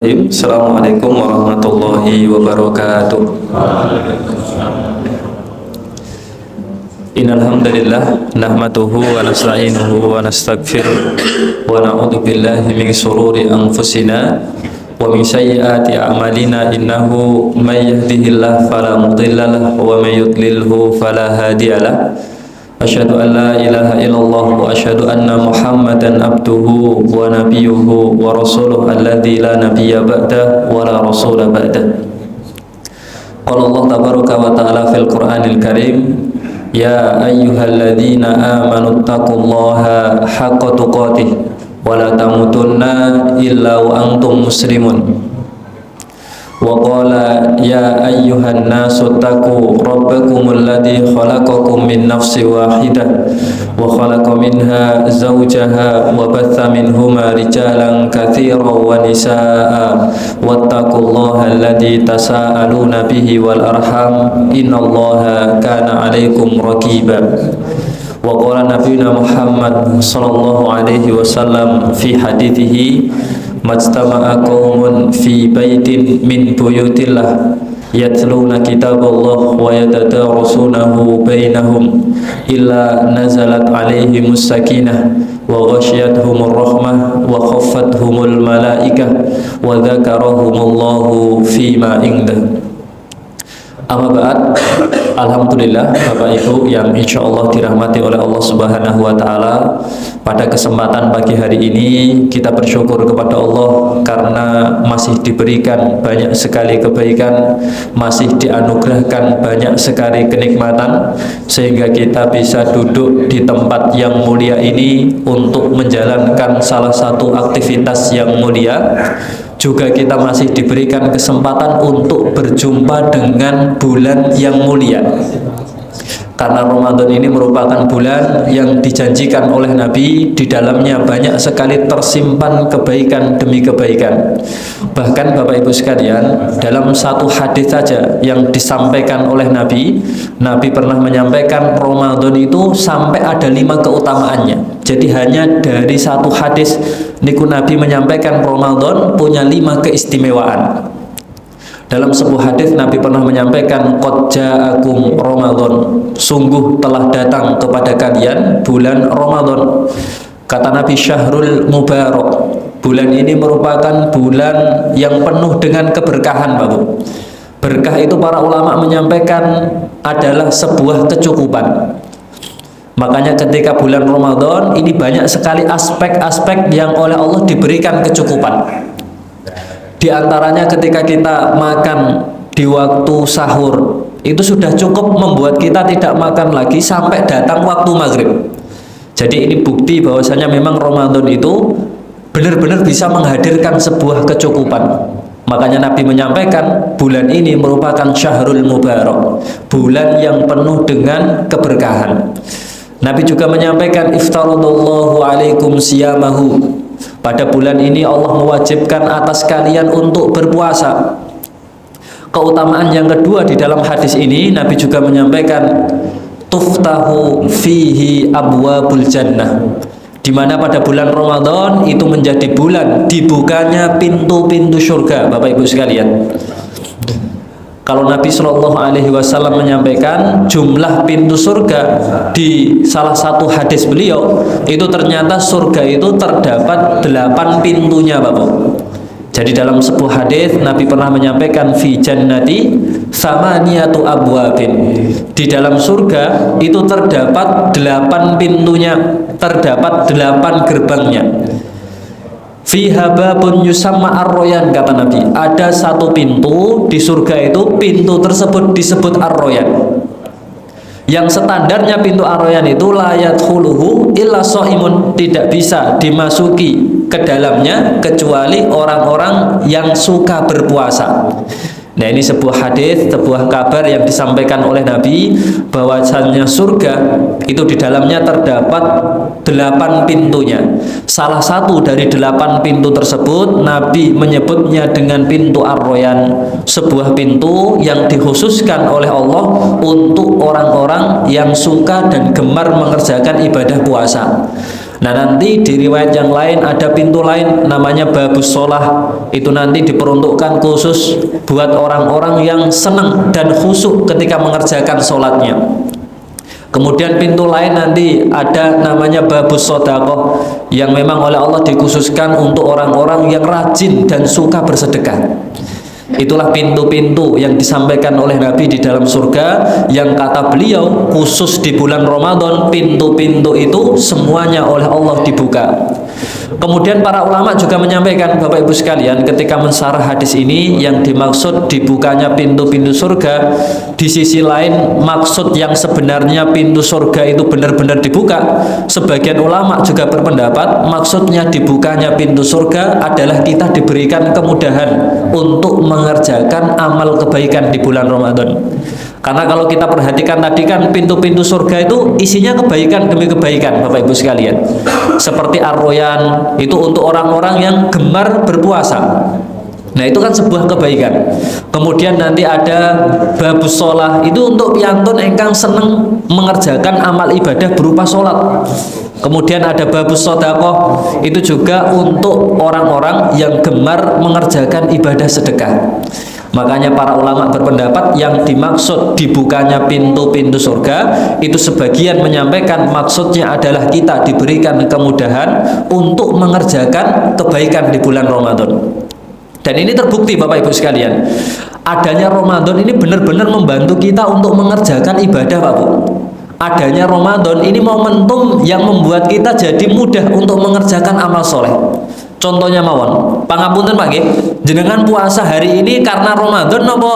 Assalamualaikum warahmatullahi wabarakatuh. Innal hamdalillah nahmaduhu wa nasta'inuhu wa nastaghfiruh wa na'udzu billahi min shururi anfusina wa min sayyiati a'malina innahu may yahdihillahu fala mudilla lahu wa may yudlilhu fala hadiyalah. Asyhadu an la ilaha illallah wa asyhadu anna Muhammadan abduhu wa nabiyuhu wa rasuluhu alladzi la nabiyya ba'dah wa la rasula ba'dah. Qala Allah tabaraka wa ta'ala fil Qur'anil Karim, ya ayyuhalladzina amanu taqullaha haqqa tuqatih wa la tamutunna illa wa antum muslimun. Wa qala ya ayyuhan nasu taqu rabbakumul ladzi khalaqakum min nafsin wahidah wa khalaqa minha zawjaha wa batha minhuma rijalan katsiran wa nisaa wattaqullaha alladzi tasaaluna bihi wal arham innallaha kana 'alaikum raqiba. Wa qala nabiyuna Muhammad sallallahu alaihi wasallam fi hadithihi majtama'a qaumun fi baitin min buyutillah yatluna kitaballah wa yatadarasunahu bainahum illa nazalat alaihimus sakinah wa ghasyiyatuhumur rahmah wa khaffathumul malaikah wa dzakarahumullahu fima indah. Amma ba'd. Alhamdulillah Bapak Ibu yang insya Allah dirahmati oleh Allah Subhanahu wa Ta'ala, pada kesempatan pagi hari ini kita bersyukur kepada Allah karena masih diberikan banyak sekali kebaikan, masih dianugerahkan banyak sekali kenikmatan, sehingga kita bisa duduk di tempat yang mulia ini untuk menjalankan salah satu aktivitas yang mulia. Juga kita masih diberikan kesempatan untuk berjumpa dengan bulan yang mulia, karena Ramadan ini merupakan bulan yang dijanjikan oleh Nabi, di dalamnya banyak sekali tersimpan kebaikan demi kebaikan. Bahkan Bapak Ibu sekalian, dalam satu hadis saja yang disampaikan oleh Nabi pernah menyampaikan Ramadan itu sampai ada 5 keutamaannya. Jadi hanya dari satu hadis niku Nabi menyampaikan Ramadan punya 5 keistimewaan. Dalam sebuah hadis Nabi pernah menyampaikan qad ja'akum Ramadan, sungguh telah datang kepada kalian bulan Ramadan. Kata Nabi, syahrul mubarak, bulan ini merupakan bulan yang penuh dengan keberkahan, Bapak. Berkah itu para ulama menyampaikan adalah sebuah kecukupan. Makanya ketika bulan Ramadan ini banyak sekali aspek-aspek yang oleh Allah diberikan kecukupan. Di antaranya ketika kita makan di waktu sahur, itu sudah cukup membuat kita tidak makan lagi sampai datang waktu maghrib. Jadi ini bukti bahwasanya memang Ramadan itu benar-benar bisa menghadirkan sebuah kecukupan. Makanya Nabi menyampaikan bulan ini merupakan syahrul mubarak, bulan yang penuh dengan keberkahan. Nabi juga menyampaikan iftaradallahu alaikum siyamahu, pada bulan ini Allah mewajibkan atas kalian untuk berpuasa. Keutamaan yang kedua di dalam hadis ini, Nabi juga menyampaikan tuftahu fihi abwabul jannah, di mana pada bulan Ramadan itu menjadi bulan dibukanya pintu-pintu surga. Bapak Ibu sekalian, kalau Nabi Shallallahu Alaihi Wasallam menyampaikan jumlah pintu surga di salah satu hadis beliau, itu ternyata surga itu terdapat 8 pintunya, Bapak. Jadi dalam sebuah hadis Nabi pernah menyampaikan fi jannati samaniyatu abwabin, di dalam surga itu terdapat 8 pintunya, terdapat 8 gerbangnya. Fiha babun yusamma ar-royan, kata Nabi, ada satu pintu di surga itu, pintu tersebut disebut ar-royan, yang standarnya pintu ar-royan itu la yadkhuluhu illa shaimun, tidak bisa dimasuki ke dalamnya kecuali orang-orang yang suka berpuasa. Nah, ini sebuah hadis, sebuah kabar yang disampaikan oleh Nabi bahwasanya surga itu di dalamnya terdapat 8 pintunya. Salah satu dari 8 pintu tersebut Nabi menyebutnya dengan pintu Ar-Royan, sebuah pintu yang dikhususkan oleh Allah untuk orang-orang yang suka dan gemar mengerjakan ibadah puasa. Nah, nanti di riwayat yang lain ada pintu lain namanya babus sholah. Itu nanti diperuntukkan khusus buat orang-orang yang senang dan khusyuk ketika mengerjakan sholatnya. Kemudian pintu lain nanti ada namanya babus sodaqoh, yang memang oleh Allah dikhususkan untuk orang-orang yang rajin dan suka bersedekah. Itulah pintu-pintu yang disampaikan oleh Nabi di dalam surga, yang kata beliau khusus di bulan Ramadan pintu-pintu itu semuanya oleh Allah dibuka. Kemudian para ulama juga menyampaikan, Bapak Ibu sekalian, ketika mensyarah hadis ini, yang dimaksud dibukanya pintu-pintu surga, di sisi lain maksud yang sebenarnya pintu surga itu benar-benar dibuka. Sebagian ulama juga berpendapat maksudnya dibukanya pintu surga adalah kita diberikan kemudahan untuk mengerjakan amal kebaikan di bulan Ramadan. Karena kalau kita perhatikan tadi kan pintu-pintu surga itu isinya kebaikan demi kebaikan, Bapak Ibu sekalian. Seperti Ar-Royan itu untuk orang-orang yang gemar berpuasa. Nah, itu kan sebuah kebaikan. Kemudian nanti ada babus sholah, itu untuk piantun engkang seneng mengerjakan amal ibadah berupa sholat. Kemudian ada babus sodaqoh, itu juga untuk orang-orang yang gemar mengerjakan ibadah sedekah. Makanya para ulama berpendapat yang dimaksud dibukanya pintu-pintu surga itu sebagian menyampaikan maksudnya adalah kita diberikan kemudahan untuk mengerjakan kebaikan di bulan Ramadan. Dan ini terbukti Bapak Ibu sekalian, adanya Ramadan ini benar-benar membantu kita untuk mengerjakan ibadah, Pak Bu. Adanya Ramadan ini momentum yang membuat kita jadi mudah untuk mengerjakan amal soleh. Contohnya mawon, pangapunten Pak nggih, jenengan puasa hari ini karena Ramadan napa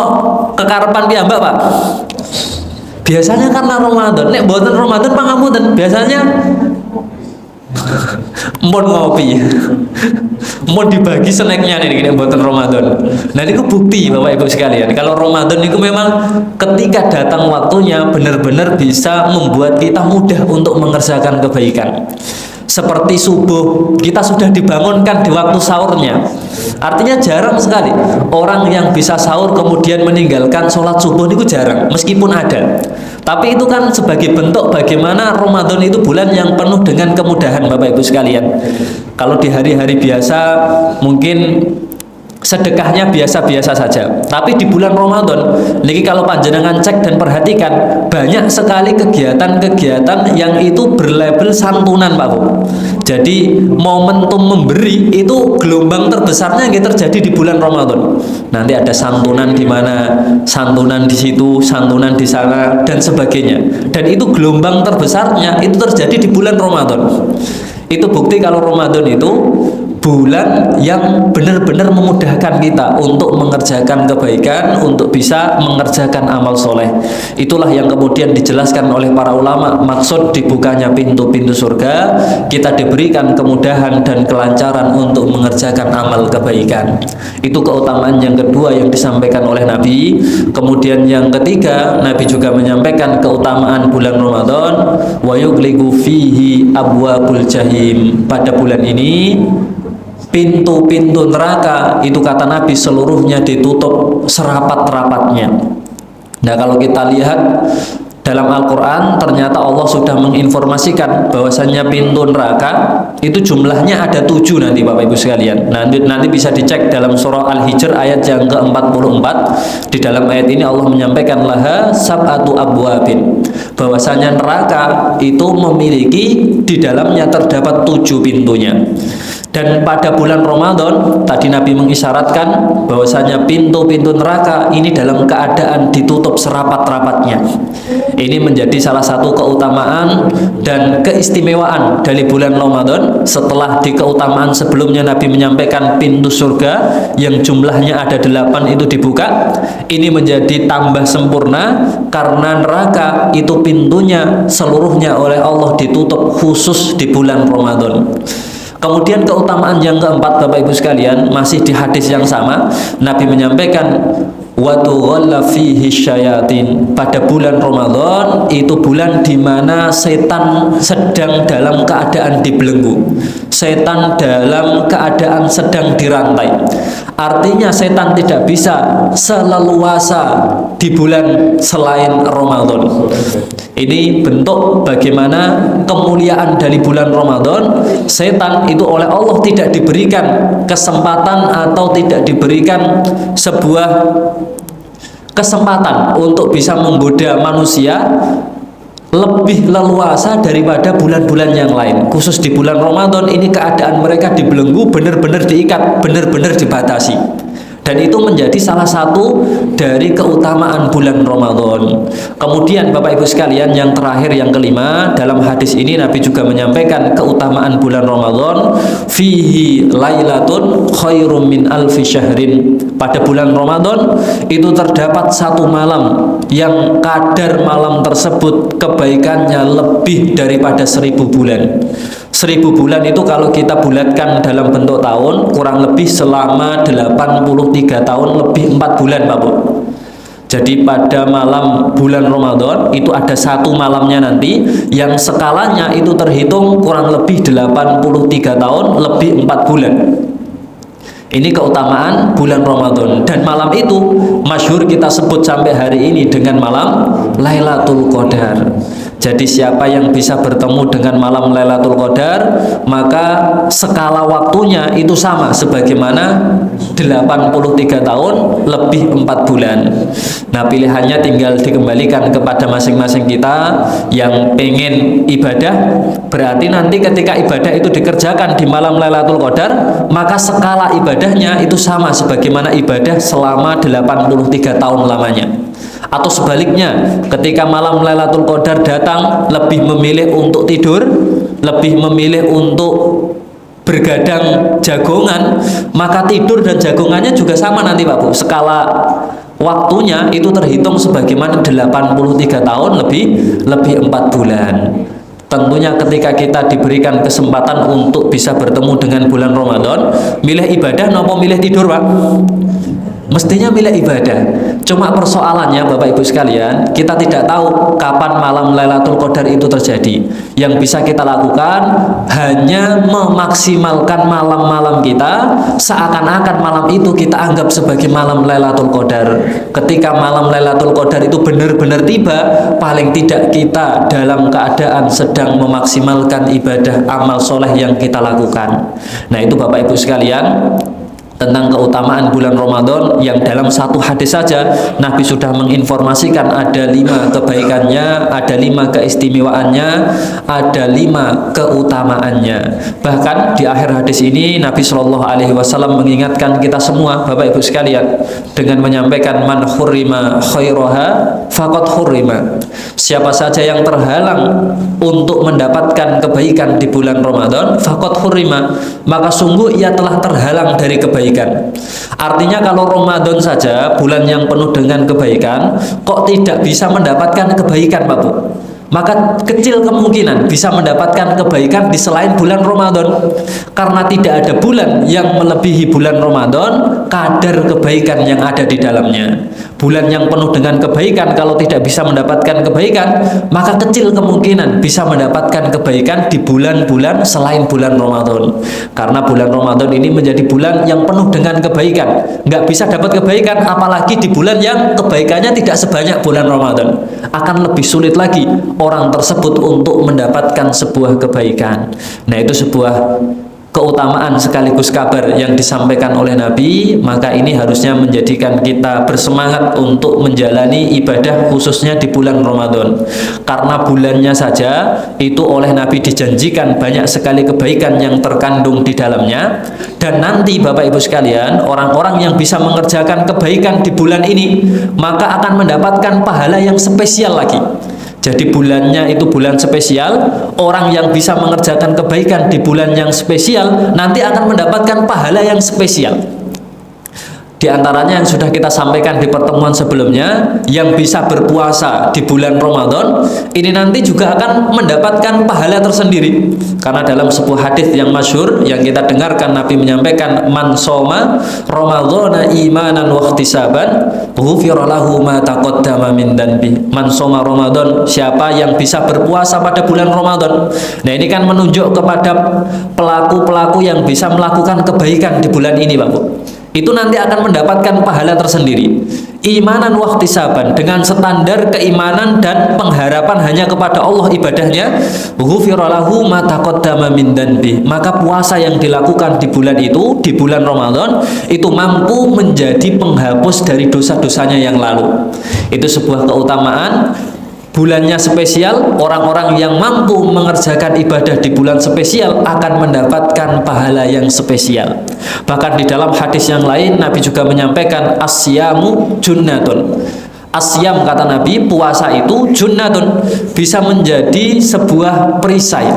kekarepan piyambak, Pak? Biasanya karena Ramadan. Nek mboten Ramadan pangapunten, biasanya mohon ngopi. Mau dibagi snacknya nih mboten Ramadan. Nah, itu bukti Bapak Ibu sekalian, kalau Ramadan itu memang ketika datang waktunya benar-benar bisa membuat kita mudah untuk mengerjakan kebaikan. Seperti subuh, kita sudah dibangunkan di waktu sahurnya. Artinya jarang sekali orang yang bisa sahur kemudian meninggalkan sholat subuh, itu jarang, meskipun ada. Tapi itu kan sebagai bentuk bagaimana Ramadan itu bulan yang penuh dengan kemudahan, Bapak Ibu sekalian. Kalau di hari-hari biasa mungkin sedekahnya biasa-biasa saja, tapi di bulan Ramadan niki kalau panjenengan cek dan perhatikan, banyak sekali kegiatan-kegiatan yang itu berlabel santunan, Pak Bu. Jadi momentum memberi itu gelombang terbesarnya yang terjadi di bulan Ramadan. Nanti ada santunan di mana, santunan di situ, santunan di sana, dan sebagainya. Dan itu gelombang terbesarnya itu terjadi di bulan Ramadan. Itu bukti kalau Ramadan itu bulan yang benar-benar memudahkan kita untuk mengerjakan kebaikan, untuk bisa mengerjakan amal soleh. Itulah yang kemudian dijelaskan oleh para ulama, maksud dibukanya pintu-pintu surga, kita diberikan kemudahan dan kelancaran untuk mengerjakan amal kebaikan. Itu keutamaan yang kedua yang disampaikan oleh Nabi. Kemudian yang ketiga, Nabi juga menyampaikan keutamaan bulan Ramadan, wa yughliqu fihi abwabul jahim. Pada bulan ini pintu-pintu neraka itu kata Nabi seluruhnya ditutup serapat-rapatnya. Nah, kalau kita lihat dalam Al-Quran, ternyata Allah sudah menginformasikan bahwasannya pintu neraka itu jumlahnya ada 7 nanti Bapak Ibu sekalian. Nanti bisa dicek dalam surah Al-Hijr ayat yang ke-44. Di dalam ayat ini Allah menyampaikan laha sab'atu abwabin, bahwasanya neraka itu memiliki di dalamnya terdapat 7 pintunya. Dan pada bulan Ramadan tadi Nabi mengisyaratkan bahwasanya pintu-pintu neraka ini dalam keadaan ditutup serapat-rapatnya. Ini menjadi salah satu keutamaan dan keistimewaan dari bulan Ramadan. Setelah di keutamaan sebelumnya Nabi menyampaikan pintu surga yang jumlahnya ada 8 itu dibuka. Ini menjadi tambah sempurna karena neraka itu pintunya seluruhnya oleh Allah ditutup khusus di bulan Ramadan. Kemudian keutamaan yang keempat Bapak Ibu sekalian, masih di hadis yang sama, Nabi menyampaikan wa tughalla fihi syayatin. Pada bulan Ramadan itu bulan di mana setan sedang dalam keadaan dibelenggu. Setan dalam keadaan sedang dirantai. Artinya setan tidak bisa seleluasa di bulan selain Ramadan. Ini bentuk bagaimana kemuliaan dari bulan Ramadan. Setan itu oleh Allah tidak diberikan kesempatan atau tidak diberikan sebuah kesempatan untuk bisa menggoda manusia lebih leluasa daripada bulan-bulan yang lain. Khusus di bulan Ramadan ini keadaan mereka dibelenggu, benar-benar diikat, benar-benar dibatasi. Dan itu menjadi salah satu dari keutamaan bulan Ramadan. Kemudian Bapak Ibu sekalian, yang terakhir, yang kelima, dalam hadis ini Nabi juga menyampaikan keutamaan bulan Ramadan. Fihi lailatun khairum min alfi syahrin. Pada bulan Ramadan itu terdapat satu malam yang kadar malam tersebut kebaikannya lebih daripada 1000 bulan. 1000 bulan itu kalau kita bulatkan dalam bentuk tahun, kurang lebih selama 83 tahun lebih 4 bulan Pak Bu. Jadi pada malam bulan Ramadan itu ada satu malamnya nanti yang skalanya itu terhitung kurang lebih 83 tahun lebih 4 bulan. Ini keutamaan bulan Ramadan. Dan malam itu masyhur kita sebut sampai hari ini dengan malam Lailatul Qadar. Jadi siapa yang bisa bertemu dengan malam Lailatul Qadar, maka skala waktunya itu sama sebagaimana 83 tahun lebih 4 bulan. Nah, pilihannya tinggal dikembalikan kepada masing-masing kita yang pengen ibadah. Berarti nanti ketika ibadah itu dikerjakan di malam Lailatul Qadar, maka skala ibadahnya itu sama sebagaimana ibadah selama 83 tahun lamanya. Atau sebaliknya, ketika malam Lailatul Qadar datang, lebih memilih untuk tidur, lebih memilih untuk bergadang jagongan, maka tidur dan jagongannya juga sama nanti Pak Bu. Skala waktunya itu terhitung sebagaimana 83 tahun lebih 4 bulan. Tentunya ketika kita diberikan kesempatan untuk bisa bertemu dengan bulan Ramadan, milih ibadah nopo milih tidur Pak? Mestinya milih ibadah. Cuma persoalannya Bapak Ibu sekalian, kita tidak tahu kapan malam Lailatul Qadar itu terjadi. Yang bisa kita lakukan hanya memaksimalkan malam-malam kita, seakan-akan malam itu kita anggap sebagai malam Lailatul Qadar. Ketika malam Lailatul Qadar itu benar-benar tiba, paling tidak kita dalam keadaan sedang memaksimalkan ibadah amal soleh yang kita lakukan. Nah, itu Bapak Ibu sekalian tentang keutamaan bulan Ramadan yang dalam satu hadis saja Nabi sudah menginformasikan ada 5 kebaikannya, ada 5 keistimewaannya, ada 5 keutamaannya. Bahkan di akhir hadis ini Nabi Shallallahu Alaihi Wasallam mengingatkan kita semua Bapak Ibu sekalian dengan menyampaikan man hurrima khairaha faqad hurrima. Siapa saja yang terhalang untuk mendapatkan kebaikan di bulan Ramadan, faqad hurrima, maka sungguh ia telah terhalang dari kebaikan. Artinya kalau Ramadan saja bulan yang penuh dengan kebaikan kok tidak bisa mendapatkan kebaikan Pak Bu, maka kecil kemungkinan bisa mendapatkan kebaikan di selain bulan Ramadan. Karena tidak ada bulan yang melebihi bulan Ramadan kadar kebaikan yang ada di dalamnya. Bulan yang penuh dengan kebaikan kalau tidak bisa mendapatkan kebaikan, maka kecil kemungkinan bisa mendapatkan kebaikan di bulan-bulan selain bulan Ramadan. Karena bulan Ramadan ini menjadi bulan yang penuh dengan kebaikan. Nggak bisa dapat kebaikan apalagi di bulan yang kebaikannya tidak sebanyak bulan Ramadan. Akan lebih sulit lagi orang tersebut untuk mendapatkan sebuah kebaikan. Nah, itu sebuah keutamaan sekaligus kabar yang disampaikan oleh Nabi. Maka ini harusnya menjadikan kita bersemangat untuk menjalani ibadah khususnya di bulan Ramadan. Karena bulannya saja itu oleh Nabi dijanjikan banyak sekali kebaikan yang terkandung di dalamnya. Dan nanti Bapak Ibu sekalian, orang-orang yang bisa mengerjakan kebaikan di bulan ini maka akan mendapatkan pahala yang spesial lagi. Jadi bulannya itu bulan spesial, orang yang bisa mengerjakan kebaikan di bulan yang spesial nanti akan mendapatkan pahala yang spesial. Di antaranya yang sudah kita sampaikan di pertemuan sebelumnya, yang bisa berpuasa di bulan Ramadan ini nanti juga akan mendapatkan pahala tersendiri. Karena dalam sebuah hadis yang masyhur yang kita dengarkan Nabi menyampaikan, man shoma ramadhana imanan wa ihtisaban ghufira lahu ma taqaddama min dhanbi. Man shoma Ramadan, siapa yang bisa berpuasa pada bulan Ramadan. Nah, ini kan menunjuk kepada pelaku-pelaku yang bisa melakukan kebaikan di bulan ini Pak Bu. itu nanti akan mendapatkan pahala tersendiri. Imanan wahtisaban, dengan standar keimanan dan pengharapan hanya kepada Allah ibadahnya, ghufira lahu ma taqaddama min dzanbi. Maka puasa yang dilakukan di bulan itu, di bulan Ramadan, itu mampu menjadi penghapus dari dosa-dosanya yang lalu. Itu sebuah keutamaan. Bulannya spesial, orang-orang yang mampu mengerjakan ibadah di bulan spesial akan mendapatkan pahala yang spesial. Bahkan di dalam hadis yang lain Nabi juga menyampaikan asyamu junnatun. Asyam, kata Nabi, puasa itu junnatun, bisa menjadi sebuah perisai.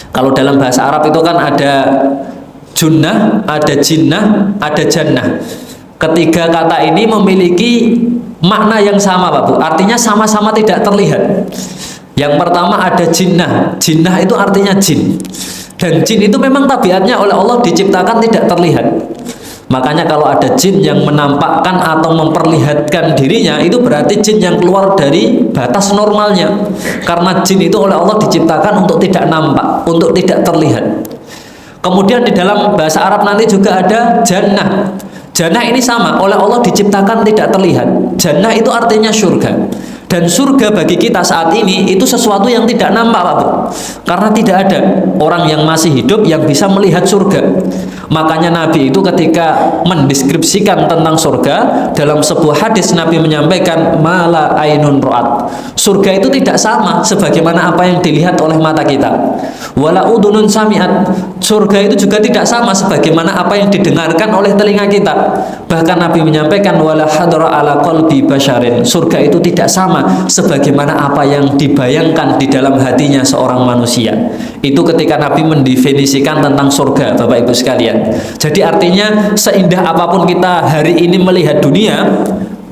Kalau dalam bahasa Arab itu kan ada junnah, ada jinnah, ada jannah. Ketiga kata ini memiliki makna yang sama, Pak Bu. Artinya sama-sama tidak terlihat. Yang pertama ada jinnah. Jinnah itu artinya jin. Dan jin itu memang tabiatnya oleh Allah diciptakan tidak terlihat. Makanya kalau ada jin yang menampakkan atau memperlihatkan dirinya, itu berarti jin yang keluar dari batas normalnya. Karena jin itu oleh Allah diciptakan untuk tidak nampak, untuk tidak terlihat. Kemudian di dalam bahasa Arab nanti juga ada jannah. Jannah ini sama, oleh Allah diciptakan tidak terlihat. Jannah itu artinya surga. Dan surga bagi kita saat ini itu sesuatu yang tidak nampak, Pak Bu. Karena tidak ada orang yang masih hidup yang bisa melihat surga. Makanya Nabi itu ketika mendeskripsikan tentang surga, dalam sebuah hadis Nabi menyampaikan mala ainun ro'at. Surga itu tidak sama sebagaimana apa yang dilihat oleh mata kita. Wala udunun sami'at. Surga itu juga tidak sama sebagaimana apa yang didengarkan oleh telinga kita. Bahkan Nabi menyampaikan wala hadra ala qalbi basyarin. Surga itu tidak sama sebagaimana apa yang dibayangkan di dalam hatinya seorang manusia. Itu ketika Nabi mendefinisikan tentang surga, Bapak Ibu sekalian. Jadi artinya seindah apapun kita hari ini melihat dunia,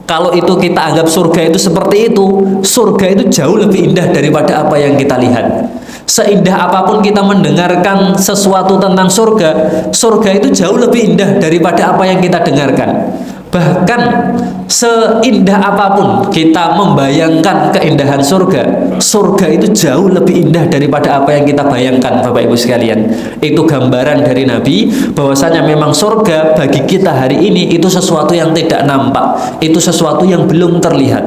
kalau itu kita anggap surga itu seperti itu, surga itu jauh lebih indah daripada apa yang kita lihat. Seindah apapun kita mendengarkan sesuatu tentang surga, surga itu jauh lebih indah daripada apa yang kita dengarkan. Bahkan seindah apapun kita membayangkan keindahan surga, surga itu jauh lebih indah daripada apa yang kita bayangkan, Bapak Ibu sekalian. Itu gambaran dari Nabi bahwasanya memang surga bagi kita hari ini itu sesuatu yang tidak nampak, itu sesuatu yang belum terlihat.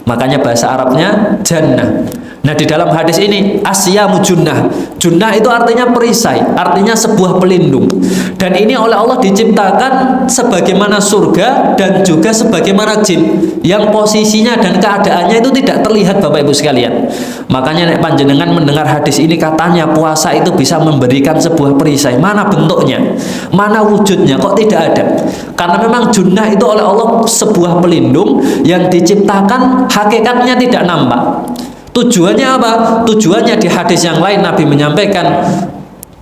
Makanya bahasa Arabnya jannah. Nah, di dalam hadis ini asyamu junnah. Junnah itu artinya perisai, artinya sebuah pelindung. Dan ini oleh Allah diciptakan sebagaimana surga dan juga sebagaimana jin, yang posisinya dan keadaannya itu tidak terlihat, Bapak Ibu sekalian. Makanya nek panjenengan mendengar hadis ini katanya puasa itu bisa memberikan sebuah perisai. Mana bentuknya? Mana wujudnya? Kok tidak ada? Karena memang junnah itu oleh Allah sebuah pelindung yang diciptakan hakikatnya tidak nampak. Tujuannya apa? Tujuannya di hadis yang lain Nabi menyampaikan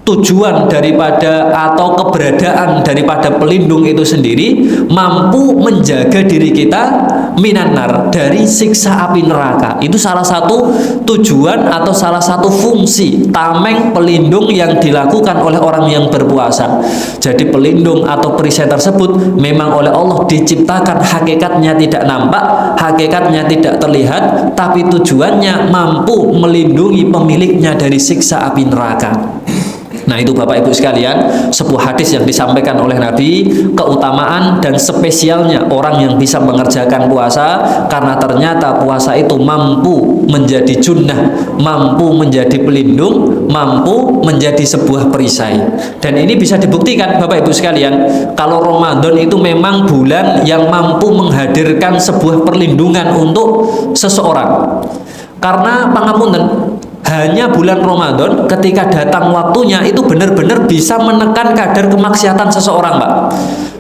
tujuan daripada atau keberadaan daripada pelindung itu sendiri mampu menjaga diri kita minanar, dari siksa api neraka. Itu salah satu tujuan atau salah satu fungsi tameng pelindung yang dilakukan oleh orang yang berpuasa. Jadi pelindung atau perisai tersebut memang oleh Allah diciptakan hakikatnya tidak nampak, hakikatnya tidak terlihat, tapi tujuannya mampu melindungi pemiliknya dari siksa api neraka. Nah, itu Bapak Ibu sekalian, sebuah hadis yang disampaikan oleh Nabi, keutamaan dan spesialnya orang yang bisa mengerjakan puasa, karena ternyata puasa itu mampu menjadi junnah, mampu menjadi pelindung, mampu menjadi sebuah perisai. Dan ini bisa dibuktikan Bapak Ibu sekalian, kalau Ramadan itu memang bulan yang mampu menghadirkan sebuah perlindungan untuk seseorang. Karena pangapunten, hanya bulan Ramadan ketika datang waktunya itu benar-benar bisa menekan kadar kemaksiatan seseorang, Pak.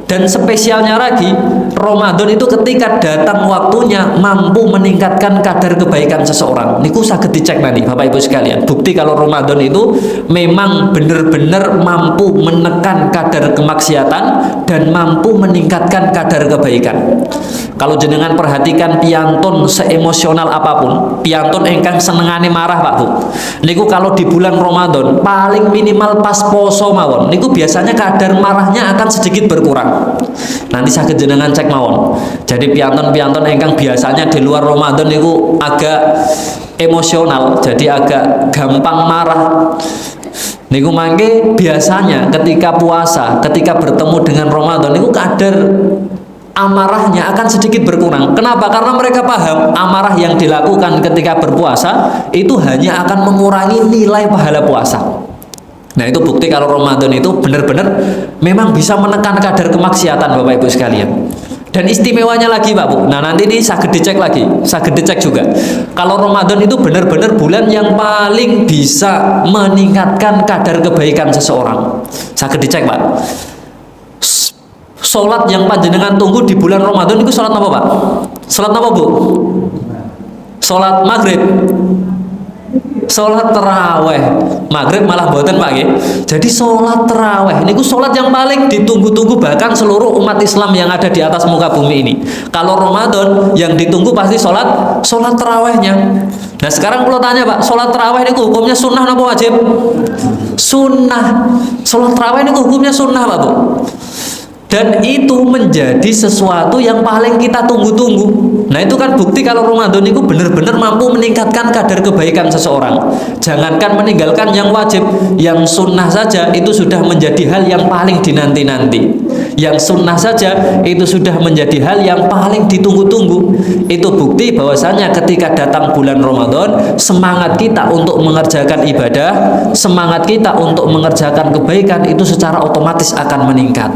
Dan spesialnya lagi, Ramadan itu ketika datang waktunya mampu meningkatkan kadar kebaikan seseorang. Niku saged dicek nanti Bapak Ibu sekalian. Bukti kalau Ramadan itu memang benar-benar mampu menekan kadar kemaksiatan dan mampu meningkatkan kadar kebaikan. Kalau jenengan perhatikan piantun seemosional apapun, piantun engkang senengane marah, Pak Bu. Niku kalau di bulan Ramadan paling minimal pas poso mawon, niku biasanya kadar marahnya akan sedikit berkurang. Nanti sakit jenengan cek mawon. Jadi piantun-piantun engkang biasanya di luar Ramadan niku agak emosional, jadi agak gampang marah. Niku mangke biasanya ketika puasa, ketika bertemu dengan Ramadan niku kadar amarahnya akan sedikit berkurang. Kenapa? Karena mereka paham amarah yang dilakukan ketika berpuasa itu hanya akan mengurangi nilai pahala puasa. Nah, itu bukti kalau Ramadan itu benar-benar memang bisa menekan kadar kemaksiatan Bapak Ibu sekalian. Dan istimewanya lagi Pak Bu, nah nanti ini saged dicek lagi, saged dicek juga. Kalau Ramadan itu benar-benar bulan yang paling bisa meningkatkan kadar kebaikan seseorang. Saged dicek Pak. Sholat yang panjenengan tunggu di bulan Ramadan itu sholat apa Pak? Sholat apa Bu? Sholat maghrib. Sholat terawih. Maghrib malah boten Pak ya. Jadi sholat terawih ini sholat yang paling ditunggu-tunggu bahkan seluruh umat Islam yang ada di atas muka bumi ini. Kalau Ramadan yang ditunggu pasti sholat terawihnya. Nah sekarang kalau tanya Pak, sholat terawih ini hukumnya sunnah apa wajib? Sunnah. Sholat terawih ini hukumnya sunnah Pak Bu. Dan itu menjadi sesuatu yang paling kita tunggu-tunggu. Nah itu kan bukti kalau Ramadan itu benar-benar mampu meningkatkan kadar kebaikan seseorang. Jangankan meninggalkan yang wajib, yang sunnah saja itu sudah menjadi hal yang paling dinanti-nanti. Yang sunnah saja itu sudah menjadi hal yang paling ditunggu-tunggu. Itu bukti bahwasanya ketika datang bulan Ramadan, semangat kita untuk mengerjakan ibadah, semangat kita untuk mengerjakan kebaikan itu secara otomatis akan meningkat.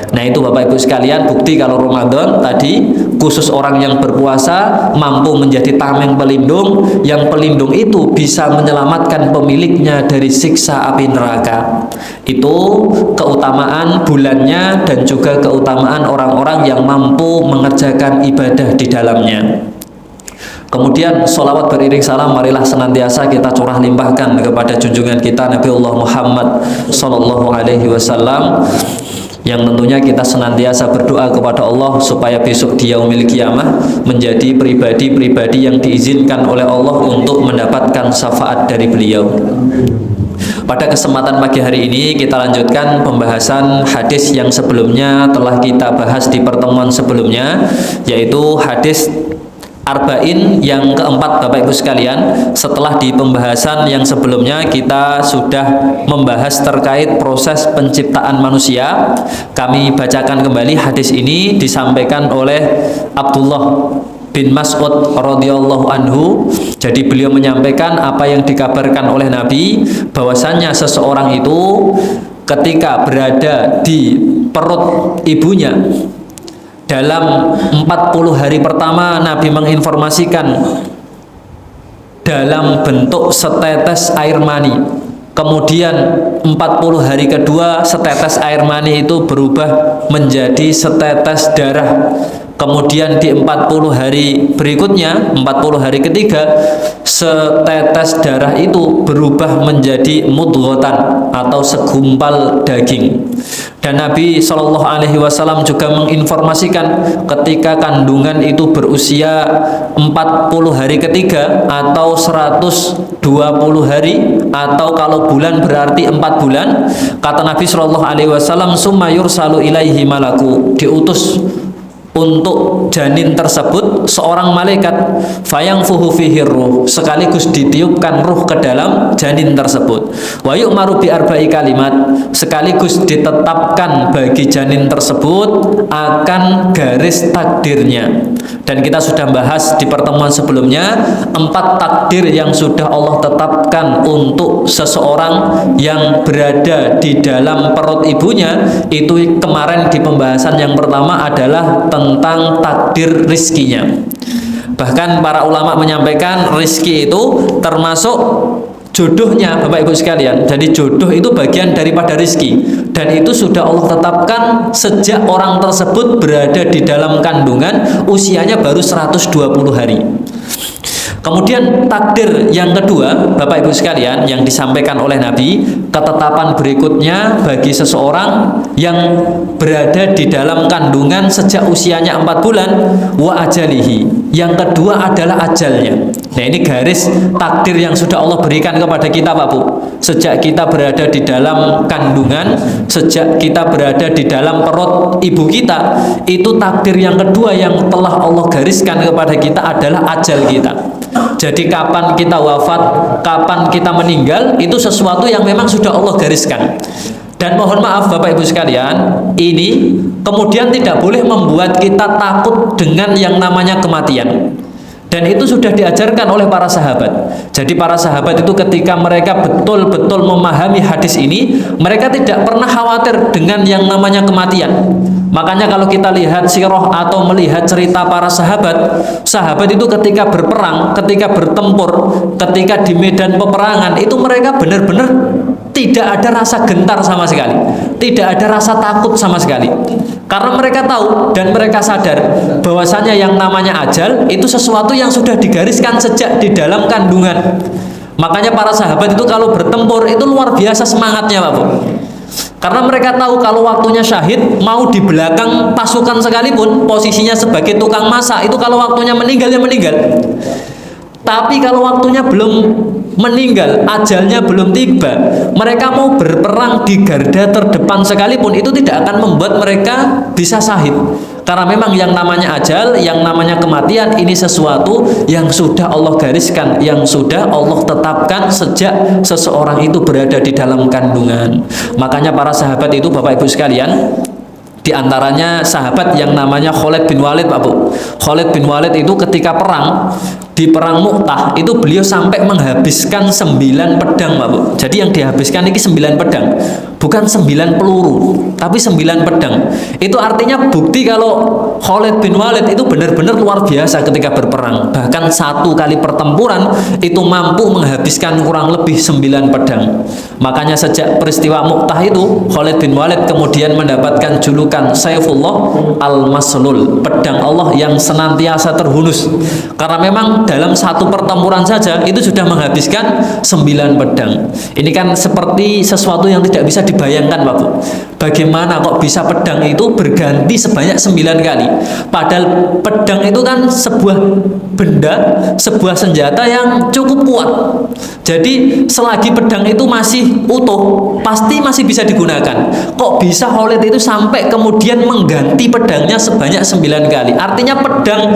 Nah itu Bapak Ibu sekalian bukti kalau Ramadan tadi khusus orang yang berpuasa mampu menjadi tameng pelindung, yang pelindung itu bisa menyelamatkan pemiliknya dari siksa api neraka. Itu keutamaan bulannya dan juga keutamaan orang-orang yang mampu mengerjakan ibadah di dalamnya. Kemudian sholawat beriring salam marilah senantiasa kita curah limpahkan kepada junjungan kita Nabiullah Muhammad Sallallahu Alaihi Wasallam, yang tentunya kita senantiasa berdoa kepada Allah supaya besok di yaumil qiyamah menjadi pribadi-pribadi yang diizinkan oleh Allah untuk mendapatkan syafaat dari beliau. Pada kesempatan pagi hari ini kita lanjutkan pembahasan hadis yang sebelumnya telah kita bahas di pertemuan sebelumnya, yaitu hadis Arba'in yang keempat Bapak Ibu sekalian. Setelah di pembahasan yang sebelumnya kita sudah membahas terkait proses penciptaan manusia, kami bacakan kembali hadis ini disampaikan oleh Abdullah bin Mas'ud radhiyallahu anhu. Jadi beliau menyampaikan apa yang dikabarkan oleh Nabi, bahwasannya seseorang itu ketika berada di perut ibunya dalam 40 hari pertama, Nabi menginformasikan dalam bentuk setetes air mani. Kemudian 40 hari kedua setetes air mani itu berubah menjadi setetes darah. Kemudian di 40 hari berikutnya, 40 hari ketiga, setetes darah itu berubah menjadi mudghatan atau segumpal daging. Dan Nabi Shallallahu Alaihi Wasallam juga menginformasikan ketika kandungan itu berusia 40 hari ketiga atau 120 hari, atau kalau bulan berarti 4 bulan, kata Nabi Shallallahu Alaihi Wasallam, summa yursalu ilaihi malaku, diutus untuk janin tersebut seorang malaikat, fayangfuhu fihi ruh, sekaligus ditiupkan ruh ke dalam janin tersebut, wa yu'maru bi arba'i kalimat, sekaligus ditetapkan bagi janin tersebut akan garis takdirnya. Dan kita sudah bahas di pertemuan sebelumnya 4 takdir yang sudah Allah tetapkan untuk seseorang yang berada di dalam perut ibunya. Itu kemarin di pembahasan yang pertama adalah tentang takdir rizkinya. Bahkan para ulama menyampaikan rizki itu termasuk jodohnya Bapak Ibu sekalian. Jadi jodoh itu bagian daripada rizki, dan itu sudah Allah tetapkan sejak orang tersebut berada di dalam kandungan, usianya baru 120 hari. Kemudian takdir yang kedua Bapak Ibu sekalian yang disampaikan oleh Nabi, ketetapan berikutnya bagi seseorang yang berada di dalam kandungan sejak usianya 4 bulan, wa ajalihi, yang kedua adalah ajalnya. Nah ini garis takdir yang sudah Allah berikan kepada kita Pak Bu. Sejak kita berada di dalam kandungan, sejak kita berada di dalam perut ibu kita, itu takdir yang kedua yang telah Allah gariskan kepada kita adalah ajal kita. Jadi kapan kita wafat, kapan kita meninggal, itu sesuatu yang memang sudah Allah gariskan. Dan mohon maaf Bapak Ibu sekalian, ini kemudian tidak boleh membuat kita takut dengan yang namanya kematian. Dan itu sudah diajarkan oleh para sahabat. Jadi para sahabat itu ketika mereka betul-betul memahami hadis ini, mereka tidak pernah khawatir dengan yang namanya kematian. Makanya kalau kita lihat sirah atau melihat cerita para sahabat, sahabat itu ketika berperang, ketika bertempur, ketika di medan peperangan, itu mereka benar-benar tidak ada rasa gentar sama sekali, tidak ada rasa takut sama sekali. Karena mereka tahu dan mereka sadar bahwasanya yang namanya ajal itu sesuatu yang sudah digariskan sejak di dalam kandungan. Makanya para sahabat itu kalau bertempur itu luar biasa semangatnya Pak Bu. Karena mereka tahu kalau waktunya syahid, mau di belakang pasukan sekalipun, posisinya sebagai tukang masak, itu kalau waktunya meninggal ya meninggal. Tapi kalau waktunya belum meninggal, ajalnya belum tiba, mereka mau berperang di garda terdepan sekalipun, itu tidak akan membuat mereka bisa syahid. Karena memang yang namanya ajal, yang namanya kematian, ini sesuatu yang sudah Allah gariskan, yang sudah Allah tetapkan sejak seseorang itu berada di dalam kandungan. Makanya para sahabat itu Bapak Ibu sekalian, di antaranya sahabat yang namanya Khalid bin Walid Pak Bu. Khalid bin Walid itu ketika perang, di perang Mu'tah itu beliau sampai menghabiskan 9 pedang Pak Bu. Jadi yang dihabiskan ini 9 pedang, bukan 9 peluru, tapi 9 pedang. Itu artinya bukti kalau Khalid bin Walid itu benar-benar luar biasa ketika berperang. Bahkan satu kali pertempuran itu mampu menghabiskan kurang lebih 9 pedang. Makanya sejak peristiwa Mu'tah itu, Khalid bin Walid kemudian mendapatkan julukan Saifullah Al-Maslul, pedang Allah yang senantiasa terhunus. Karena memang dalam satu pertempuran saja itu sudah menghabiskan 9 pedang. Ini kan seperti sesuatu yang tidak bisa dibayangkan Pak Bu. Bagaimana kok bisa pedang itu berganti sebanyak 9 kali? Padahal pedang itu kan sebuah benda, sebuah senjata yang cukup kuat. Jadi selagi pedang itu masih utuh, pasti masih bisa digunakan. Kok bisa Khalid itu sampai kemudian mengganti pedangnya sebanyak 9 kali? Artinya pedang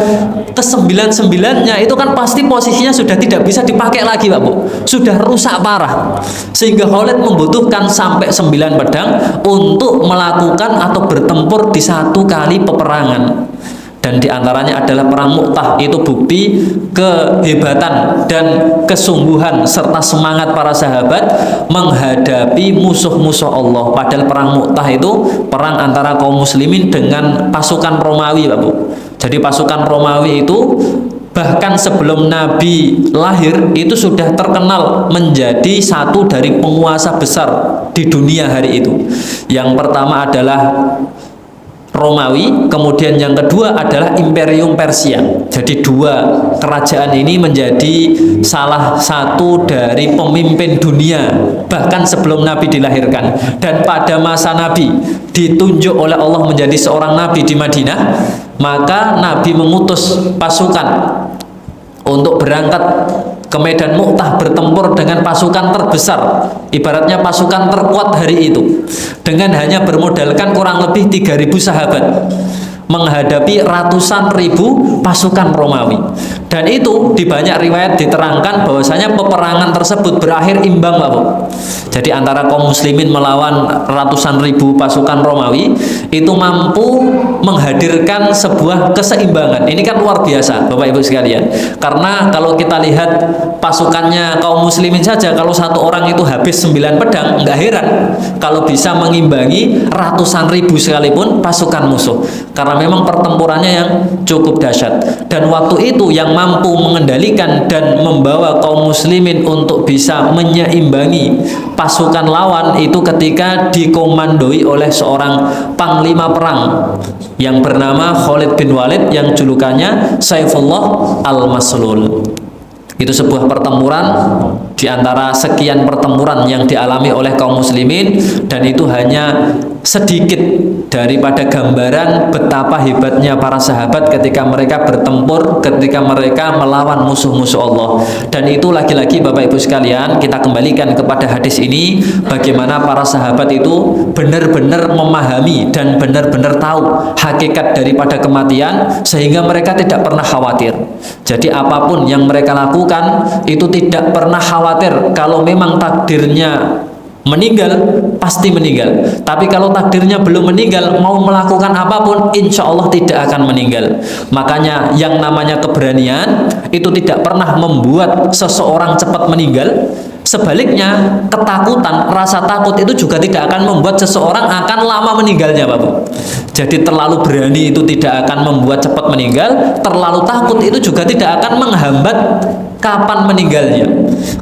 ke-99-nya itu kan pasti posisinya sudah tidak bisa dipakai lagi Pak Bu. Sudah rusak parah. Sehingga Khalid membutuhkan sampai 9 pedang untuk melakukan atau bertempur di satu kali peperangan. Dan diantaranya adalah perang Mu'tah. Itu bukti kehebatan dan kesungguhan serta semangat para sahabat menghadapi musuh-musuh Allah. Padahal perang Mu'tah itu perang antara kaum muslimin dengan pasukan Romawi Pak Bu. Jadi pasukan Romawi itu bahkan sebelum Nabi lahir itu sudah terkenal menjadi satu dari penguasa besar di dunia hari itu. Yang pertama adalah Romawi, kemudian yang kedua adalah Imperium Persia. Jadi dua kerajaan ini menjadi salah satu dari pemimpin dunia bahkan sebelum Nabi dilahirkan. Dan pada masa Nabi ditunjuk oleh Allah menjadi seorang Nabi di Madinah, maka Nabi mengutus pasukan untuk berangkat ke medan Mu'tah bertempur dengan pasukan terbesar, ibaratnya pasukan terkuat hari itu, dengan hanya bermodalkan kurang lebih 3.000 sahabat menghadapi ratusan ribu pasukan Romawi. Dan itu di banyak riwayat diterangkan bahwasanya peperangan tersebut berakhir imbang Pak Bu. Jadi antara kaum muslimin melawan ratusan ribu pasukan Romawi itu mampu menghadirkan sebuah keseimbangan. Ini kan luar biasa Bapak Ibu sekalian. Karena kalau kita lihat pasukannya kaum muslimin saja, kalau satu orang itu habis 9 pedang, nggak heran kalau bisa mengimbangi ratusan ribu sekalipun pasukan musuh. Karena memang pertempurannya yang cukup dahsyat. Dan waktu itu yang mampu mengendalikan dan membawa kaum muslimin untuk bisa menyeimbangi pasukan lawan itu ketika dikomandoi oleh seorang panglima perang yang bernama Khalid bin Walid yang julukannya Saifullah Al-Maslul. Itu sebuah pertempuran di antara sekian pertempuran yang dialami oleh kaum muslimin, dan itu hanya sedikit daripada gambaran betapa hebatnya para sahabat ketika mereka bertempur, ketika mereka melawan musuh-musuh Allah. Dan itu lagi-lagi Bapak Ibu sekalian, kita kembalikan kepada hadis ini, bagaimana para sahabat itu benar-benar memahami dan benar-benar tahu hakikat daripada kematian, sehingga mereka tidak pernah khawatir. Jadi apapun yang mereka lakukan itu tidak pernah khawatir. Kalau memang takdirnya meninggal, pasti meninggal. Tapi kalau takdirnya belum meninggal, mau melakukan apapun, insya Allah tidak akan meninggal. Makanya yang namanya keberanian itu tidak pernah membuat seseorang cepat meninggal. Sebaliknya, ketakutan, rasa takut itu juga tidak akan membuat seseorang akan lama meninggalnya, Pak Bu. Jadi terlalu berani itu tidak akan membuat cepat meninggal, terlalu takut itu juga tidak akan menghambat kapan meninggalnya.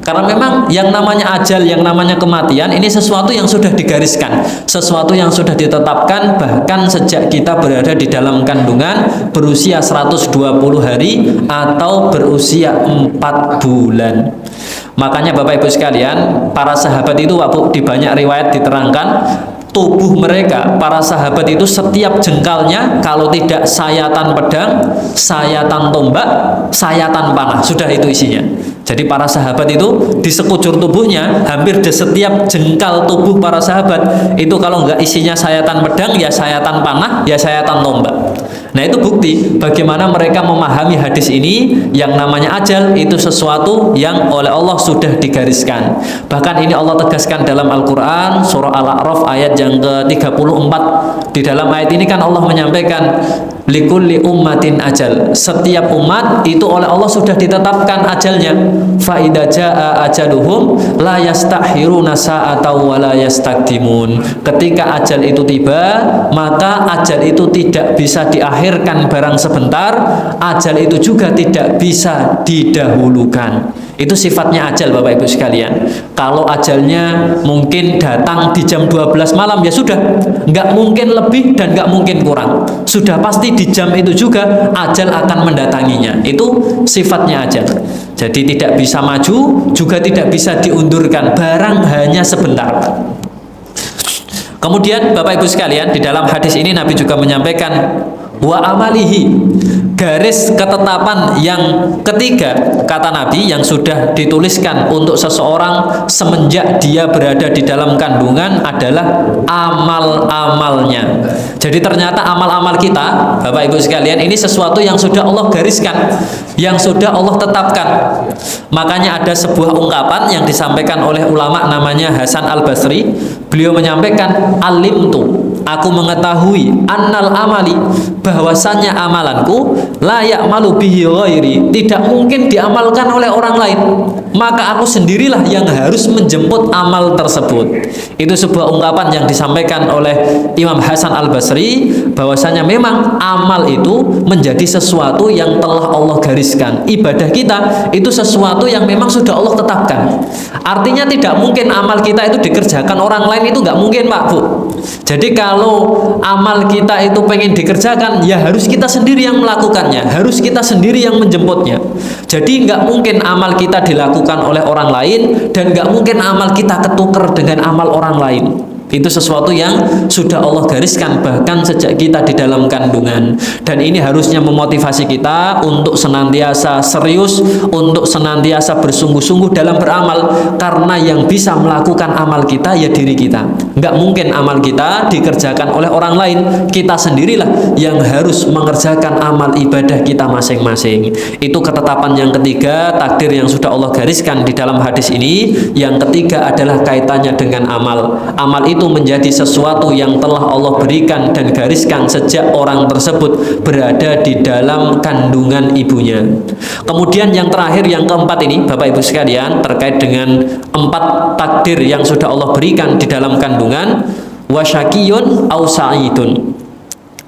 Karena memang yang namanya ajal, yang namanya kematian, ini sesuatu yang sudah digariskan, sesuatu yang sudah ditetapkan, bahkan sejak kita berada di dalam kandungan berusia 120 hari atau berusia 4 bulan. Makanya Bapak Ibu sekalian, para sahabat itu waktu di banyak riwayat diterangkan, tubuh mereka, para sahabat itu setiap jengkalnya kalau tidak sayatan pedang, sayatan tombak, sayatan panah, sudah itu isinya. Jadi para sahabat itu di sekujur tubuhnya, hampir di setiap jengkal tubuh para sahabat itu kalau nggak isinya sayatan pedang, ya sayatan panah, ya sayatan tombak. Nah, itu bukti bagaimana mereka memahami hadis ini, yang namanya ajal itu sesuatu yang oleh Allah sudah digariskan. Bahkan ini Allah tegaskan dalam Al-Quran surah Al-A'raf ayat yang ke-34. Di dalam ayat ini kan Allah menyampaikan likulli ummatin ajal. Setiap umat itu oleh Allah sudah ditetapkan ajalnya. Fa idza jaa ajaluhum la yastakhiruna sa'atan wa la yastaqdimun. Ketika ajal itu tiba, maka ajal itu tidak bisa diakhirkan barang sebentar, ajal itu juga tidak bisa didahulukan. Itu sifatnya ajal Bapak Ibu sekalian. Kalau ajalnya mungkin datang di jam 12 malam, ya sudah, nggak mungkin lebih dan nggak mungkin kurang. Sudah pasti di jam itu juga ajal akan mendatanginya. Itu sifatnya ajal. Jadi tidak bisa maju, juga tidak bisa diundurkan. Barang hanya sebentar. Kemudian Bapak Ibu sekalian, di dalam hadis ini Nabi juga menyampaikan wa amalihi, garis ketetapan yang ketiga, kata Nabi, yang sudah dituliskan untuk seseorang semenjak dia berada di dalam kandungan adalah amal-amalnya. Jadi ternyata amal-amal kita, Bapak Ibu sekalian, ini sesuatu yang sudah Allah gariskan, yang sudah Allah tetapkan. Makanya ada sebuah ungkapan yang disampaikan oleh ulama namanya Hasan Al-Basri. Beliau menyampaikan, alimtu, aku mengetahui, annal amali, bahwasannya amalanku la ya'malu bihi ghairi, tidak mungkin diamalkan oleh orang lain, maka aku sendirilah yang harus menjemput amal tersebut. Itu sebuah ungkapan yang disampaikan oleh Imam Hasan Al-Basri, bahwasanya memang amal itu menjadi sesuatu yang telah Allah gariskan. Ibadah kita itu sesuatu yang memang sudah Allah tetapkan. Artinya tidak mungkin amal kita itu dikerjakan orang lain, itu nggak mungkin Pak Bu. Jadi kalau amal kita itu pengen dikerjakan, ya harus kita sendiri yang melakukannya, harus kita sendiri yang menjemputnya. Jadi nggak mungkin amal kita dilakukan oleh orang lain, dan nggak mungkin amal kita ketukar dengan amal orang lain. Itu sesuatu yang sudah Allah gariskan bahkan sejak kita di dalam kandungan. Dan ini harusnya memotivasi kita untuk senantiasa serius, untuk senantiasa bersungguh-sungguh dalam beramal. Karena yang bisa melakukan amal kita ya diri kita. Nggak mungkin amal kita dikerjakan oleh orang lain. Kita sendirilah yang harus mengerjakan amal ibadah kita masing-masing. Itu ketetapan yang ketiga, takdir yang sudah Allah gariskan di dalam hadis ini. Yang ketiga adalah kaitannya dengan amal. Amal itu menjadi sesuatu yang telah Allah berikan dan gariskan sejak orang tersebut berada di dalam kandungan ibunya. Kemudian yang terakhir, yang keempat ini Bapak Ibu sekalian, terkait dengan 4 takdir yang sudah Allah berikan di dalam kandungan. Wasyakiyun au sa'idun,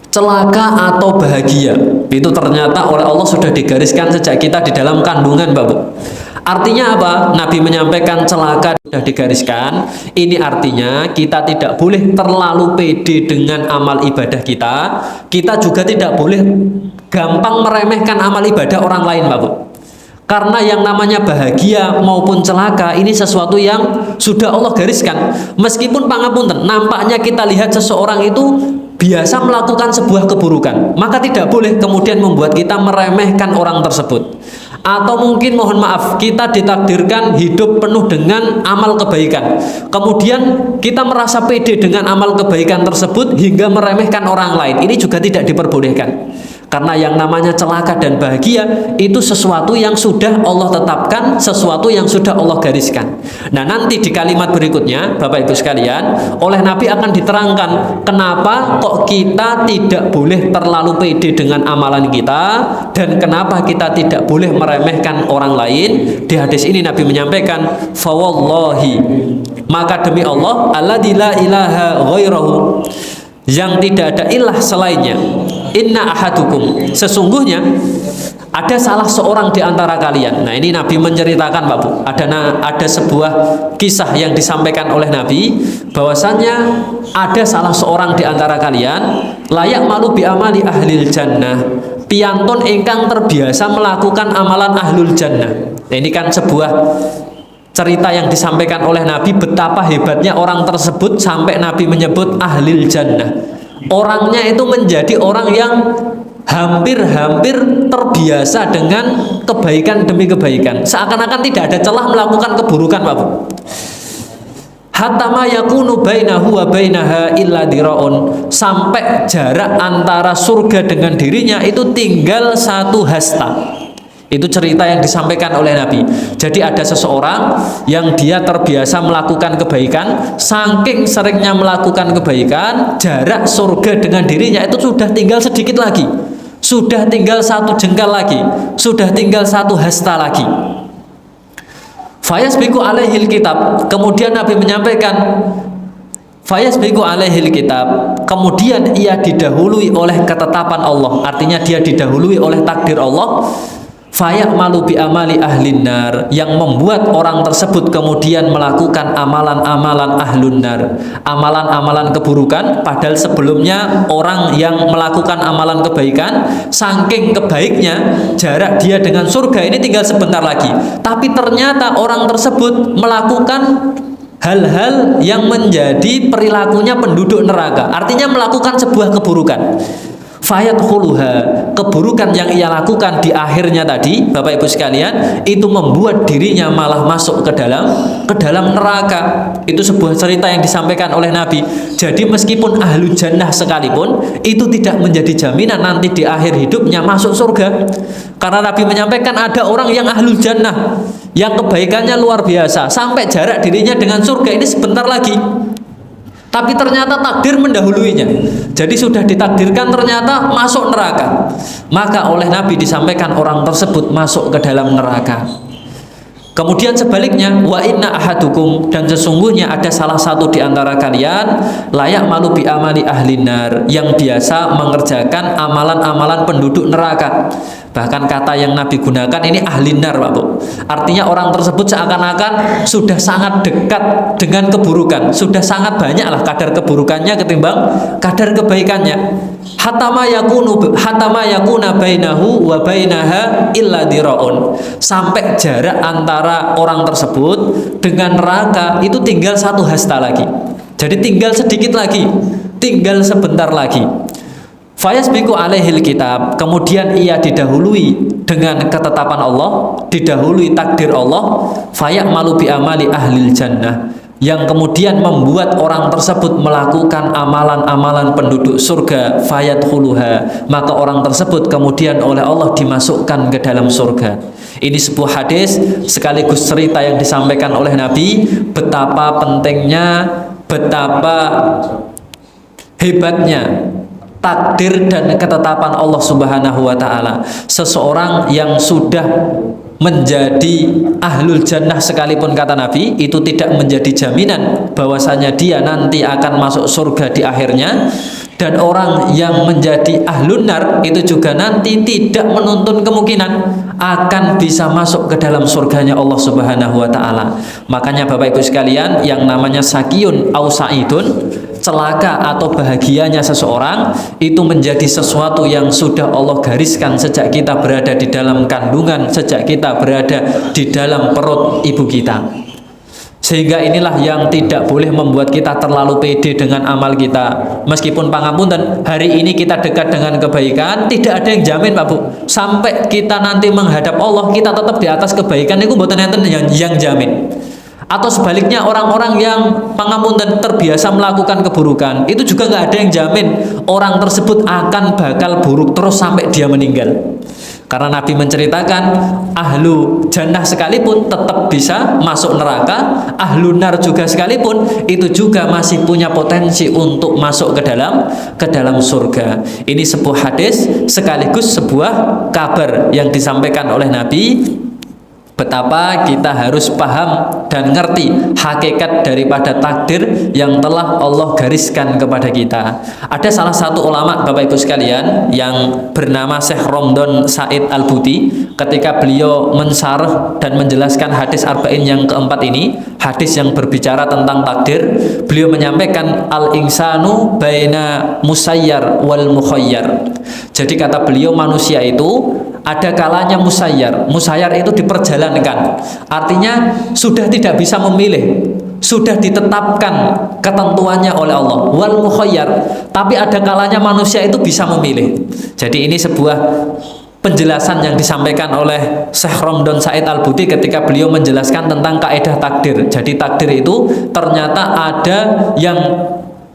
celaka atau bahagia, itu ternyata oleh Allah sudah digariskan sejak kita di dalam kandungan Bapak. Artinya apa? Nabi menyampaikan celaka sudah digariskan. Ini artinya kita tidak boleh terlalu pede dengan amal ibadah kita. Kita juga tidak boleh gampang meremehkan amal ibadah orang lain, Bapak. Karena yang namanya bahagia maupun celaka ini sesuatu yang sudah Allah gariskan. Meskipun pangapunten, nampaknya kita lihat seseorang itu biasa melakukan sebuah keburukan, maka tidak boleh kemudian membuat kita meremehkan orang tersebut. Atau mungkin mohon maaf, kita ditakdirkan hidup penuh dengan amal kebaikan, kemudian kita merasa pede dengan amal kebaikan tersebut hingga meremehkan orang lain. Ini juga tidak diperbolehkan. Karena yang namanya celaka dan bahagia itu sesuatu yang sudah Allah tetapkan, sesuatu yang sudah Allah gariskan. Nah, nanti di kalimat berikutnya Bapak Ibu sekalian, oleh Nabi akan diterangkan kenapa kok kita tidak boleh terlalu pede dengan amalan kita, dan kenapa kita tidak boleh meremehkan orang lain. Di hadis ini Nabi menyampaikan, fawallahi, maka demi Allah, alladzi la ilaha ghairahu, yang tidak ada ilah selainnya, inna ahadukum, sesungguhnya ada salah seorang di antara kalian. Nah, ini Nabi menceritakan Pak Bu, ada sebuah kisah yang disampaikan oleh Nabi, bahwasannya ada salah seorang di antara kalian layak malu bi amali ahlil jannah, piyantun ingkang terbiasa melakukan amalan ahlul jannah. Nah, ini kan sebuah cerita yang disampaikan oleh Nabi, betapa hebatnya orang tersebut sampai Nabi menyebut ahlil jannah. Orangnya itu menjadi orang yang hampir-hampir terbiasa dengan kebaikan demi kebaikan, seakan-akan tidak ada celah melakukan keburukan Pak Bu. Hatta ma yakunu bainahu wa bainaha illa diraun, sampai jarak antara surga dengan dirinya itu tinggal satu hasta. Itu cerita yang disampaikan oleh Nabi. Jadi ada seseorang yang dia terbiasa melakukan kebaikan, saking seringnya melakukan kebaikan, jarak surga dengan dirinya itu sudah tinggal sedikit lagi, sudah tinggal satu jengkal lagi, sudah tinggal satu hasta lagi. Fayasbiqu alaihil kitab, kemudian Nabi menyampaikan, fayasbiqu alaihil kitab, kemudian ia didahului oleh ketetapan Allah, artinya dia didahului oleh takdir Allah. Fayak malu bi amali ahlin nar, yang membuat orang tersebut kemudian melakukan amalan-amalan ahlun nar, amalan-amalan keburukan, padahal sebelumnya orang yang melakukan amalan kebaikan, saking kebaiknya jarak dia dengan surga ini tinggal sebentar lagi, tapi ternyata orang tersebut melakukan hal-hal yang menjadi perilakunya penduduk neraka, artinya melakukan sebuah keburukan. Fayadkhuluha, keburukan yang ia lakukan di akhirnya tadi Bapak Ibu sekalian itu membuat dirinya malah masuk ke dalam neraka. Itu sebuah cerita yang disampaikan oleh Nabi. Jadi meskipun ahlu jannah sekalipun itu tidak menjadi jaminan nanti di akhir hidupnya masuk surga. Karena Nabi menyampaikan ada orang yang ahlul jannah yang kebaikannya luar biasa sampai jarak dirinya dengan surga ini sebentar lagi, tapi ternyata takdir mendahuluinya. Jadi sudah ditakdirkan ternyata masuk neraka. Maka oleh Nabi disampaikan orang tersebut masuk ke dalam neraka. Kemudian sebaliknya, wa inna ahadukum, dan sesungguhnya ada salah satu di antara kalian layak malu bi amali ahlin nar, yang biasa mengerjakan amalan-amalan penduduk neraka. Bahkan kata yang Nabi gunakan ini ahlin nar Pak Bu. Artinya orang tersebut seakan-akan sudah sangat dekat dengan keburukan, sudah sangat banyaklah kadar keburukannya ketimbang kadar kebaikannya. Hatta ma yakuna bainahu wa bainaha illa diraun, sampai jarak antara orang tersebut dengan neraka itu tinggal satu hasta lagi. Jadi tinggal sedikit lagi, tinggal sebentar lagi. Fayasbiqu alaihil kitab, kemudian ia didahului dengan ketetapan Allah, didahului takdir Allah. Fayak malu bi amali ahlil jannah, yang kemudian membuat orang tersebut melakukan amalan-amalan penduduk surga. Fayadkhuluha, maka orang tersebut kemudian oleh Allah dimasukkan ke dalam surga. Ini sebuah hadis sekaligus cerita yang disampaikan oleh Nabi, betapa pentingnya, betapa hebatnya takdir dan ketetapan Allah Subhanahu wa taala. Seseorang yang sudah menjadi ahlul jannah sekalipun kata Nabi itu tidak menjadi jaminan bahwasanya dia nanti akan masuk surga di akhirnya, dan orang yang menjadi ahlun nar itu juga nanti tidak menuntun kemungkinan akan bisa masuk ke dalam surganya Allah Subhanahu wa taala. Makanya Bapak Ibu sekalian, yang namanya sakiyun au saidun, celaka atau bahagianya seseorang itu menjadi sesuatu yang sudah Allah gariskan sejak kita berada di dalam kandungan, sejak kita berada di dalam perut ibu kita. Sehingga inilah yang tidak boleh membuat kita terlalu pede dengan amal kita. Meskipun pangapunten, hari ini kita dekat dengan kebaikan, tidak ada yang jamin Pak Bu. Sampai kita nanti menghadap Allah, kita tetap di atas kebaikan, itu mboten enten yang jamin. Atau sebaliknya orang-orang yang pangapunten terbiasa melakukan keburukan, itu juga nggak ada yang jamin orang tersebut akan bakal buruk terus sampai dia meninggal. Karena Nabi menceritakan ahlu jannah sekalipun tetap bisa masuk neraka, ahlu nar juga sekalipun itu juga masih punya potensi untuk masuk ke dalam surga. Ini sebuah hadis sekaligus sebuah kabar yang disampaikan oleh Nabi, betapa kita harus paham dan ngerti hakikat daripada takdir yang telah Allah gariskan kepada kita. Ada salah satu ulama Bapak Ibu sekalian yang bernama Syekh Romdon Said Al-Buti, ketika beliau mensyarah dan menjelaskan hadis arba'in yang keempat ini, hadis yang berbicara tentang takdir, beliau menyampaikan al-insanu baina musayyar wal mukhayyar. Jadi kata beliau, manusia itu ada kalanya musayyar. Musayyar itu diperjalankan. Artinya sudah tidak bisa memilih, sudah ditetapkan ketentuannya oleh Allah. Wal mukhayyar, tapi ada kalanya manusia itu bisa memilih. Jadi ini sebuah penjelasan yang disampaikan oleh Syekh Romdon Said Al-Buti ketika beliau menjelaskan tentang kaidah takdir. Jadi takdir itu ternyata ada yang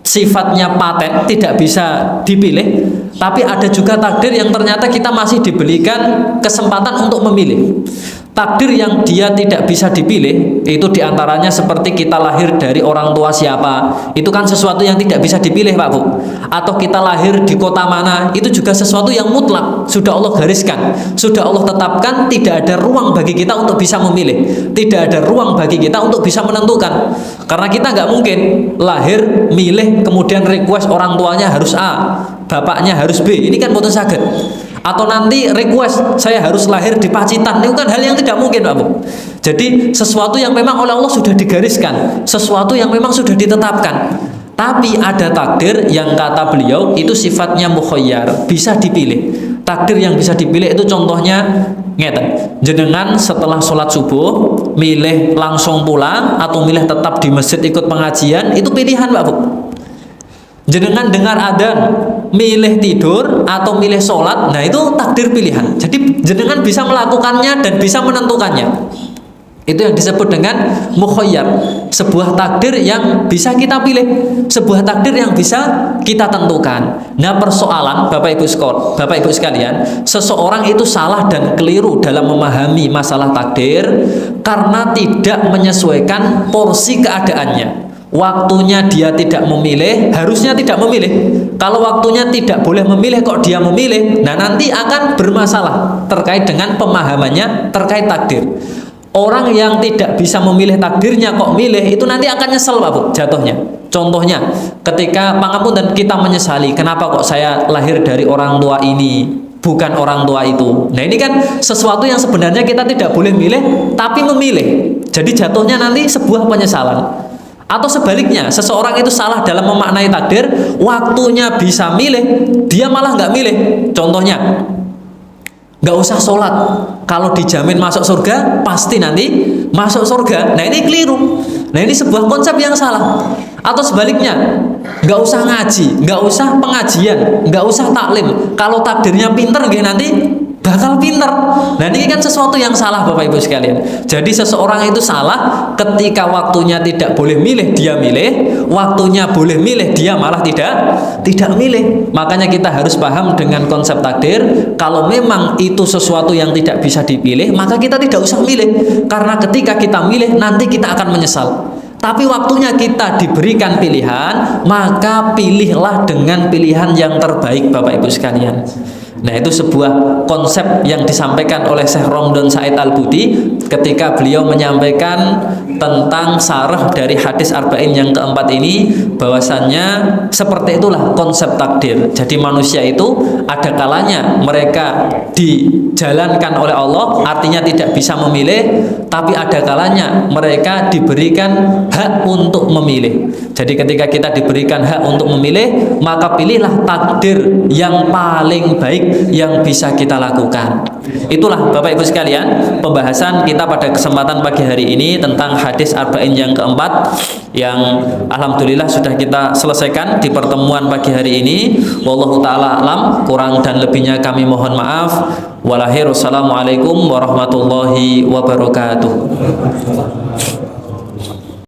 sifatnya paten, tidak bisa dipilih, tapi ada juga takdir yang ternyata kita masih diberikan kesempatan untuk memilih. Takdir yang dia tidak bisa dipilih itu diantaranya seperti kita lahir dari orang tua siapa, itu kan sesuatu yang tidak bisa dipilih Pak Bu. Atau kita lahir di kota mana, itu juga sesuatu yang mutlak, sudah Allah gariskan, sudah Allah tetapkan, tidak ada ruang bagi kita untuk bisa memilih, tidak ada ruang bagi kita untuk bisa menentukan. Karena kita nggak mungkin lahir milih kemudian request orang tuanya harus A, bapaknya harus B, ini kan boten saged. Atau nanti request saya harus lahir di Pacitan, itu kan hal yang tidak mungkin Pak Bu. Jadi sesuatu yang memang oleh Allah sudah digariskan, sesuatu yang memang sudah ditetapkan. Tapi ada takdir yang kata beliau itu sifatnya mukhayyar, bisa dipilih. Takdir yang bisa dipilih itu contohnya ngeten, jenengan setelah sholat subuh milih langsung pulang atau milih tetap di masjid ikut pengajian, itu pilihan Pak Bu. Jenengan dengar adzan, milih tidur atau milih sholat, nah itu takdir pilihan. Jadi jenengan bisa melakukannya dan bisa menentukannya. Itu yang disebut dengan mukhayyar, sebuah takdir yang bisa kita pilih, sebuah takdir yang bisa kita tentukan. Nah persoalan Bapak Ibu sekalian, seseorang itu salah dan keliru dalam memahami masalah takdir karena tidak menyesuaikan porsi keadaannya. Waktunya dia tidak memilih, harusnya tidak memilih. Kalau waktunya tidak boleh memilih kok dia memilih, nah nanti akan bermasalah terkait dengan pemahamannya terkait takdir. Orang yang tidak bisa memilih takdirnya kok milih, itu nanti akan nyesel Pak Bu jatuhnya. Contohnya ketika pangapunten kita menyesali, kenapa kok saya lahir dari orang tua ini, bukan orang tua itu. Nah ini kan sesuatu yang sebenarnya kita tidak boleh milih tapi memilih. Jadi jatuhnya nanti sebuah penyesalan. Atau sebaliknya, seseorang itu salah dalam memaknai takdir, waktunya bisa milih, dia malah nggak milih. Contohnya, nggak usah sholat, kalau dijamin masuk surga, pasti nanti masuk surga. Nah ini keliru. Nah ini sebuah konsep yang salah. Atau sebaliknya, nggak usah ngaji, nggak usah pengajian, nggak usah taklim. Kalau takdirnya pinter, nanti bakal pinter. Nah ini kan sesuatu yang salah Bapak Ibu sekalian. Jadi seseorang itu salah ketika waktunya tidak boleh milih dia milih, waktunya boleh milih dia malah tidak milih. Makanya kita harus paham dengan konsep takdir. Kalau memang itu sesuatu yang tidak bisa dipilih, maka kita tidak usah milih. Karena ketika kita milih nanti kita akan menyesal. Tapi waktunya kita diberikan pilihan, maka pilihlah dengan pilihan yang terbaik Bapak Ibu sekalian. Nah, itu sebuah konsep yang disampaikan oleh Syekh Romdon Said Al-Buti ketika beliau menyampaikan tentang syarah dari hadis arba'in yang keempat ini, bahwasannya seperti itulah konsep takdir. Jadi manusia itu ada kalanya mereka dijalankan oleh Allah, artinya tidak bisa memilih, tapi ada kalanya mereka diberikan hak untuk memilih. Jadi ketika kita diberikan hak untuk memilih, maka pilihlah takdir yang paling baik yang bisa kita lakukan. Itulah Bapak Ibu sekalian pembahasan kita pada kesempatan pagi hari ini tentang hadis arba'in yang keempat, yang alhamdulillah sudah kita selesaikan di pertemuan pagi hari ini. Wallahu taala alam, kurang dan lebihnya kami mohon maaf. Wassalamualaikum warahmatullahi wabarakatuh.